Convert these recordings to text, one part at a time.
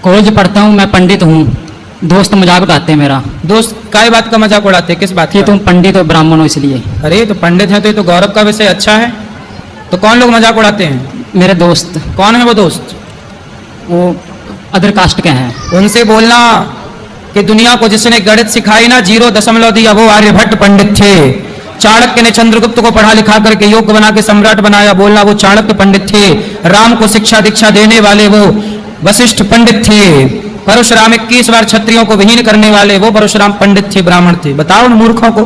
College पढ़ता हूँ, मैं पंडित हूँ। दोस्त मजाक उड़ाते हैं मेरा। दोस्त काय बात का मजाक उड़ाते हैं? किस बात कि का? तुम पंडित हो, ब्राह्मण हो इसलिए। अरे तो पंडित है तो ये तो गौरव का विषय अच्छा है। तो कौन लोग मजाक उड़ाते हैं? मेरे दोस्त, कौन है वो दोस्त? वो अदर कास्ट के हैं। उनसे बोलना कि दुनिया को जिसने गणित सिखाई ना 0 दिया वो आर्यभट्ट पंडित थे। चाणक्य ने चंद्रगुप्त को पढ़ा लिखा करके योग बना के सम्राट बनाया, बोलना वो चाणक्य पंडित थे। राम को शिक्षा दीक्षा देने वाले वो वशिष्ठ पंडित थे। परशुराम 21 बार क्षत्रियों को विहीन करने वाले वो परशुराम पंडित थे, ब्राह्मण थे। बताओ उन मूर्खों को।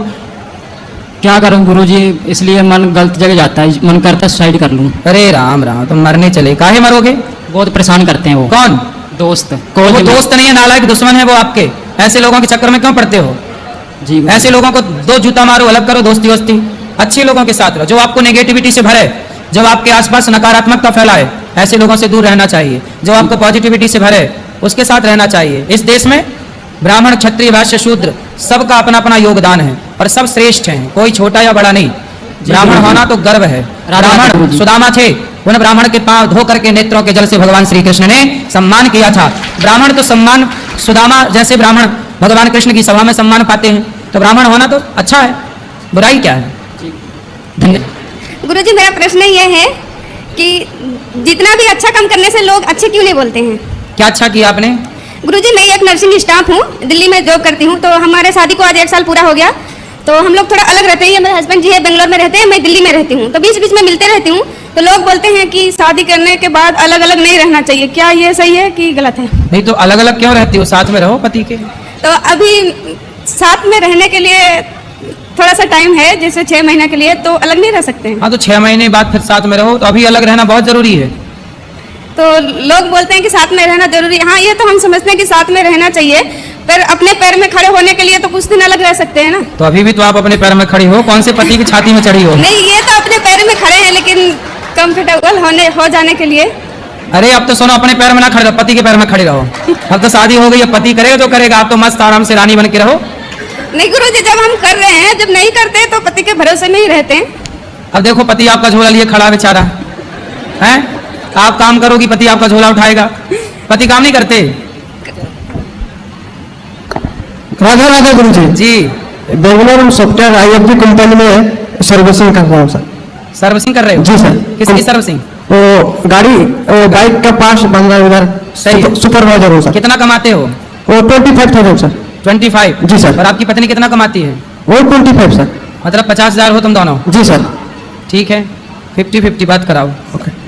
क्या करूं गुरुजी, इसलिए मन गलत जगह जाता है, मन करता है सुसाइड कर लूं। अरे राम राम, तुम मरने चले, काहे मरोगे? बहुत परेशान करते हैं वो। कौन? दोस्त। वो दोस्त नहीं है, नालायक दुश्मन है वो आपके। ऐसे लोगों के चक्कर में क्यों पड़ते हो? जी ऐसे लोगों को दो जूता मारो, अलग करो दोस्ती वोस्ती। अच्छे लोगों के साथ रहो, जो आपको नेगेटिविटी से भरे, जो आपके आसपास नकारात्मकता फैलाए, ऐसे लोगों से दूर रहना चाहिए। जो आपको पॉजिटिविटी से भरे, उसके साथ रहना चाहिए। इस देश में ब्राह्मण, क्षत्रिय, वैश्य, शूद्र सबका अपना अपना योगदान है और सब श्रेष्ठ हैं, कोई छोटा या बड़ा नहीं। ब्राह्मण होना तो गर्व है। ब्राह्मण सुदामा थे, उन ब्राह्मण के पांव धो करके नेत्रों के जल से भगवान श्री कृष्ण ने सम्मान किया था। ब्राह्मण तो सम्मान, सुदामा जैसे ब्राह्मण भगवान कृष्ण की सभा में सम्मान पाते हैं, तो ब्राह्मण होना तो अच्छा है, बुराई क्या है? धन्यवाद। गुरुजी, मेरा प्रश्न ये है कि जितना भी अच्छा काम करने से लोग अच्छे क्यों नहीं बोलते हैं? क्या अच्छा किया आपने? गुरुजी, मैं एक नर्सिंग स्टाफ हूँ, दिल्ली में जॉब करती हूँ। तो हमारे शादी को आज 1 साल पूरा हो गया। तो हम लोग थोड़ा अलग रहते हैं। मेरे हस्बैंड जी है बेंगलोर में रहते हैं, मैं दिल्ली में रहती हूँ। तो बीच बीच में मिलते रहती हूँ। तो लोग बोलते हैं कि शादी करने के बाद अलग अलग नहीं रहना चाहिए। क्या ये सही है कि गलत है? नहीं तो अलग अलग क्यों रहती हो? साथ में रहो पति के। तो अभी साथ में रहने के लिए थोड़ा सा टाइम है, जैसे 6 महीने के लिए, तो अलग नहीं रह सकते हैं। हाँ तो 6 महीने बाद फिर साथ में रहो, तो अभी अलग रहना बहुत जरूरी है। तो लोग बोलते हैं कि साथ में रहना जरूरी है। हाँ, ये तो हम समझते हैं कि साथ में रहना चाहिए, पर अपने पैर में खड़े होने के लिए तो कुछ दिन अलग रह सकते हैं ना। तो अभी भी तो आप अपने पैर में खड़ी हो, कौन से पति की छाती में चढ़ी हो? नहीं, ये तो अपने पैर में खड़े हैं, लेकिन कंफर्टेबल हो जाने के लिए। अरे अब तो सुनो, अपने पैर में ना खड़े रहो, पति के पैर में खड़े रहो। अब तो शादी हो गई, अब पति करेगा तो करेगा, आप तो मस्त आराम से रानी बन के रहो। नहीं गुरुजी, जब हम कर रहे हैं, जब नहीं करते तो पति के भरोसे में ही रहते हैं। अब देखो पति आपका झोला लिए खड़ा बेचारा है, आप काम करोगी पति आपका झोला उठाएगा। पति काम नहीं करते। राधा राधा गुरु जी। जी, बेंगलोर सॉफ्टवेयर IFB कंपनी में सर्विसिंग कर रहा हूँ सर। सर्विसिंग कर रहे हो? जी सर। किसकी सर्विसिंग? वो गाड़ी, बाइक का पार्ट्स बन रहा है उधर। सही है। सुपरवाइजर हूँ सर। कितना कमाते हो? वो 25,000 सर। 25? जी सर। और आपकी पत्नी कितना कमाती है? वो 25 सर। मतलब 50,000 हो तुम दोनों? जी सर। ठीक है, 50-50 बात कराओ। ओके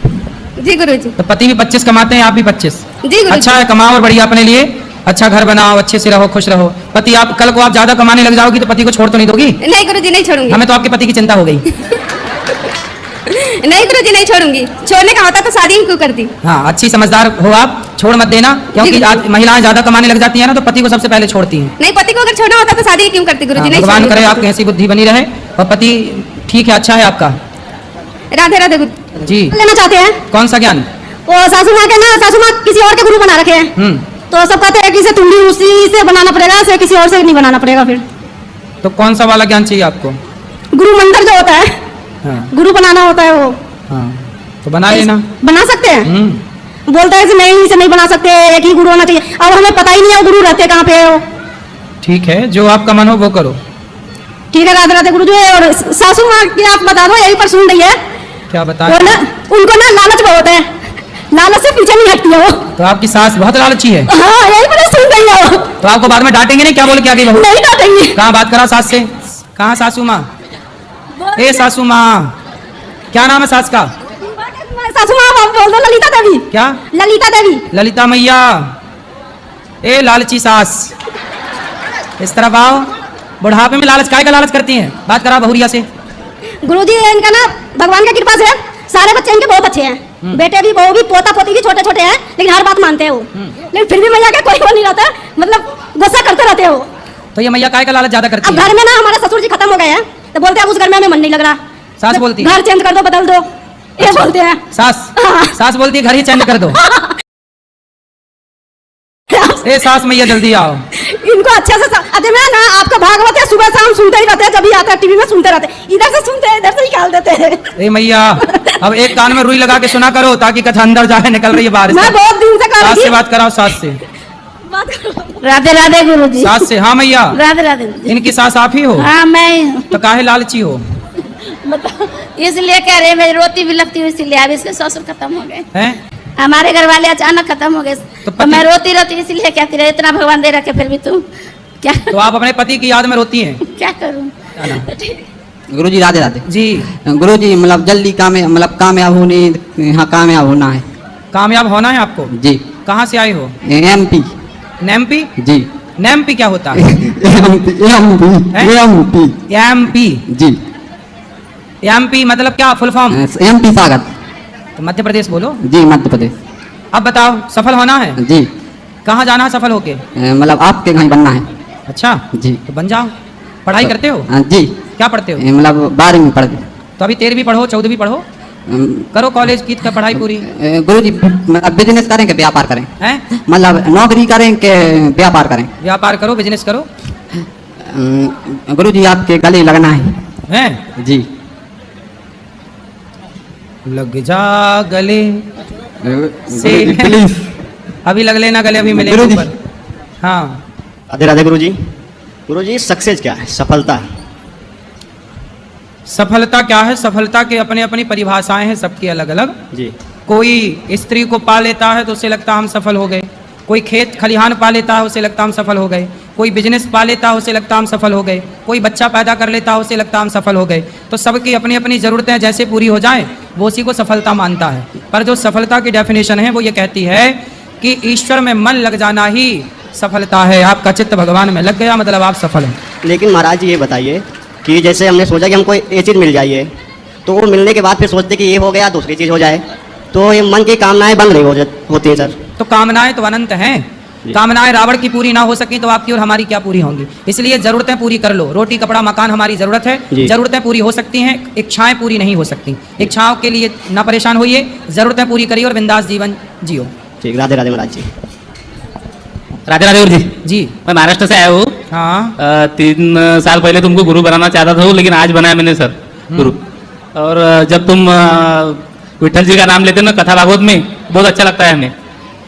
जी गुरुजी। तो पति भी 25 कमाते हैं, आप भी 25? जी गुरुजी। अच्छा है, कमाओ और बढ़िया अपने लिए अच्छा घर बनाओ, अच्छे से रहो, खुश रहो। पति आप कल को आप ज्यादा कमाने लग जाओगी तो पति को छोड़ तो नहीं दोगी? नहीं गुरुजी, नहीं छोड़ूंगी। हमें तो आपके पति की चिंता हो गई। नहीं गुरुजी, नहीं छोड़ूंगी। छोड़ने का होता तो शादी ही क्यों करती? हाँ, अच्छी समझदार हो आप, छोड़ मत देना, क्योंकि आज महिलाएं ज्यादा कमाने लग जाती है ना तो पति को सबसे पहले छोड़ती हैं। नहीं, पति को अगर छोड़ना होता तो शादी ही क्यों करती गुरुजी? नहीं भगवान छोड़ूंगी। करे आपकी ऐसी बुद्धि बनी रहे और पति ठीक है, अच्छा है आपका। राधे राधे गुरु जी। लेना चाहते हैं। कौन सा ज्ञान? वो सासू माँ के ना, सासू माँ किसी और के गुरु बना रखे हैं। तो सब कहते हैं कि इसे तुम भी उसी से बनाना पड़ेगा, इसे किसी और से नहीं बनाना पड़ेगा। फिर तो कौन सा वाला ज्ञान चाहिए आपको? गुरु मंत्र जो होता है, हाँ, गुरु बनाना होता है वो। हाँ, तो बना लेना। बना सकते हैं? बोलता है कि नहीं, इसे नहीं बना सकते, एक ही गुरु होना चाहिए। अब हमें पता ही नहीं है वो गुरु रहते कहाँ पे है वो। ठीक है, जो आपका मन हो वो करो। ठीक है, राधे राधे गुरु जी। और सासू माँ की आप बता दो, यही पर सुन रही है। क्या बता? वो ना, उनको ना लालच बहुत है, लालच से पीछे नहीं हटती है वो। तो आपकी सास बहुत लालची है? हाँ, यही पर सुन रही है वो। तो आपको बाद में डांटेंगे नहीं? क्या बोल के आगे बहू? नहीं डांटेंगे। कहाँ बात करा सास से? कहाँ सासू माँ? ए सासू माँ, क्या नाम है सास का? सासू माँ आप बोल दो, ललिता देवी। क्या? ललिता देवी। ललिता मैया। ए लालची सास, इस तरफ आओ। बुढ़ापे में लालच, काय का लालच करती हैं? बात करा बहुरिया से। गुरुजी, इनका ना भगवान की कृपा से सारे बच्चे इनके बहुत अच्छे हैं। बेटे भी, बहू भी, पोता पोती भी छोटे छोटे हैं, लेकिन हर बात मानते हैं वो। लेकिन फिर भी मैया का कोई वो नहीं रहता, मतलब गुस्सा करते रहते हैं वो। तो ये मैया काय का लालच ज्यादा करती अब है? घर में ना हमारे ससुर जी खत्म हो गए हैं, तो बोलते हैं उस घर में हमें मन नहीं लग रहा। सास बोलती है? घर चेंज कर दो, बदल दो, ये बोलते हैं। सास? हाँ। सास बोलती है घर ही चेंज कर दो। ए सास मैया जल्दी आओ। इनको अच्छे से अरे मैं ना आपका भागवत है सुबह शाम सुनते ही रहते हैं, जब भी आता है टीवी में सुनते रहते हैं, इधर से सुनते हैं इधर से निकाल देते हैं। ए मैया अब एक कान में रुई लगा के सुना करो ताकि कथा अंदर जाए, निकल रही है बाहर। मैं बहुत दिन से कर सास रही से थी। बात कराओ, सास से। राधे राधे गुरुजी। सास से। हाँ मैया, राधे राधे गुरुजी। इनकी सास आप ही हो? हाँ मैं ही हूँ। तो काहे लालची हो? इसलिए कह रहे मेरी रोटी भी लगती हुई, इसलिए अब इसके ससुर खत्म हो गए हैं? हमारे घर वाले अचानक खत्म हो गए, तो तो मैं रोती रोती इसलिए कहती रही इतना भगवान दे रखे फिर भी तुम क्या तो आप अपने पति की याद में रोती हैं? क्या करूँ। गुरुजी राधे राधे। जी। गुरुजी मतलब जल्दी कामयाब होने, यहाँ कामयाब होना है। कामयाब होना है आपको? जी। कहाँ से आए हो? एमपी। नेमपी? जी। नेमपी क्या होता है? एमपी। जी। एमपी मतलब क्या, फुल फॉर्म? एमपी सागर। तो मध्य प्रदेश बोलो। जी मध्य प्रदेश। अब बताओ, सफल होना है? जी। कहाँ जाना है सफल होके? मतलब आपके घर बनना है। अच्छा जी। तो बन जाओ। पढ़ाई करते हो? जी। क्या पढ़ते हो? मतलब 12वीं पढ़ गए। तो अभी 13वीं पढ़ो, 14वीं पढ़ो, करो कॉलेज की का पढ़ाई पूरी। गुरुजी मतलब बिजनेस करें कि व्यापार करें? हैं? मतलब नौकरी करें कि व्यापार करें? व्यापार करो, बिजनेस करो। गुरुजी आपके गले लगना है। हैं? जी। लग जा गले से। प्लीज। अभी लग लेना गले, अभी मिलेंगे गुरुजी। ऊपर। हाँ। राधे राधे गुरुजी। गुरुजी सक्सेस क्या है, सफलता? सफलता क्या है? सफलता के अपने अपनी परिभाषाएं हैं सबकी अलग अलग। जी। कोई स्त्री को पा लेता है तो उसे लगता हम सफल हो गए, कोई खेत खलिहान पा लेता है उसे लगता हम सफल हो गए, कोई बिजनेस पा लेता है उसे लगता हम सफल हो गए, कोई बच्चा पैदा कर लेता है उसे लगता हम सफल हो गए। तो सबकी अपनी अपनी ज़रूरतें जैसे पूरी हो जाएं वो उसी को सफलता मानता है। पर जो सफलता की डेफिनेशन है वो ये कहती है कि ईश्वर में मन लग जाना ही सफलता है। आपका चित्त भगवान में लग गया मतलब आप सफल हैं। लेकिन महाराज जी ये बताइए कि जैसे हमने सोचा कि हमको ये चीज़ मिल जाइए, तो वो मिलने के बाद फिर सोचते कि ये हो गया दूसरी चीज़ हो जाए, तो ये मन की कामनाएं बन रही होती हैं सर। तो कामनाएं तो अनंत हैं। कामनाएं रावण की पूरी ना हो सकी तो आपकी और हमारी क्या पूरी होंगी। इसलिए जरूरतें पूरी कर लो। रोटी कपड़ा मकान हमारी जरूरत है, जी। जरूरतें पूरी हो सकती हैं, इच्छाएं पूरी नहीं हो सकती। इच्छाओं के लिए ना परेशान होइए, जरूरतें पूरी करिए और बिंदास जीवन जियो। ठीक, राधे राधे महाराज जी। राधे राधे गुरु जी। जी। मैं महाराष्ट्र से आया हूँ। हाँ। 3 साल पहले तुमको गुरु बनाना चाहता था लेकिन आज बनाया मैंने सर गुरु। और जब तुम विठल जी का नाम लेते हो ना कथा भागवत में, बहुत अच्छा लगता है हमें।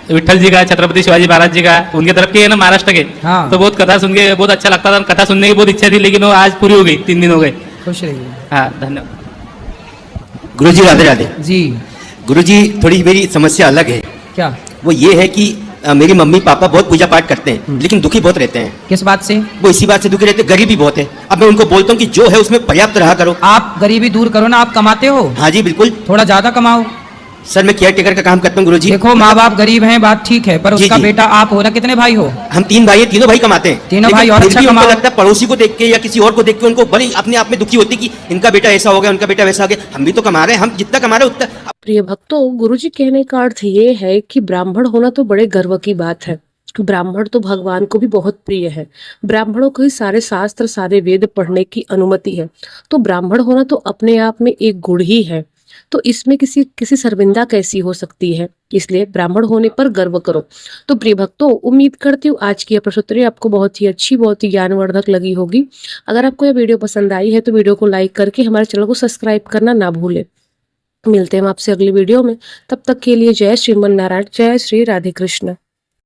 विठल जी का, छत्रपति शिवाजी महाराज जी का, उनके तरफ के है ना महाराष्ट्र के। हाँ। तो बहुत कथा सुन के बहुत अच्छा लगता था। कथा सुनने की बहुत इच्छा थी लेकिन वो आज पूरी हो गई, 3 दिन हो गए। खुश रहिए। हाँ धन्यवाद। गुरुजी राधे राधे। जी। गुरुजी थोड़ी मेरी समस्या अलग है। क्या? वो ये है कि मेरी मम्मी पापा बहुत पूजा पाठ करते हैं लेकिन दुखी बहुत रहते हैं। किस बात से? वो इसी बात से दुखी रहते हैं, गरीबी बहुत है। अब मैं उनको बोलता हूँ कि जो है उसमें पर्याप्त रहा करो। आप गरीबी दूर करो ना। आप कमाते हो? हाँ जी बिल्कुल। थोड़ा ज्यादा कमाओ। सर मैं केयर टेकर का काम करता हूँ गुरुजी। देखो माँ बाप गरीब हैं बात ठीक है, पर जी, उसका जी। बेटा आप हो ना। कितने भाई हो? हम 3 भाई हैं, तीनों भाई कमाते हैं। तीनों लेकिन भाई और फिर अच्छा भी उनको कमाओ। लगता है पड़ोसी को देख के या किसी और को देख के उनको बड़ी अपने आप में दुखी होती कि इनका बेटा ऐसा हो गया, उनका बेटा वैसा हो गया। हम भी तो कमा रहे हैं, हम जितना कमा रहे हैं उतना। प्रिय भक्तों, गुरुजी कहने का अर्थ ये है कि ब्राह्मण होना तो बड़े गर्व की बात है। ब्राह्मण तो भगवान को भी बहुत प्रिय है। ब्राह्मणों को ही सारे शास्त्र सारे वेद पढ़ने की अनुमति है। तो ब्राह्मण होना तो अपने आप में एक गुण ही है। तो इसमें किसी शर्मिंदा कैसी हो सकती है। इसलिए ब्राह्मण होने पर गर्व करो। तो प्रिय भक्तों, उम्मीद करती हूँ आज की यह प्रस्तुति आपको बहुत ही अच्छी, बहुत ही ज्ञानवर्धक लगी होगी। अगर आपको यह वीडियो पसंद आई है तो वीडियो को लाइक करके हमारे चैनल को सब्सक्राइब करना ना भूलें। मिलते हैं हम आपसे अगली वीडियो में। तब तक के लिए जय श्रीमन नारायण, जय श्री राधे कृष्ण।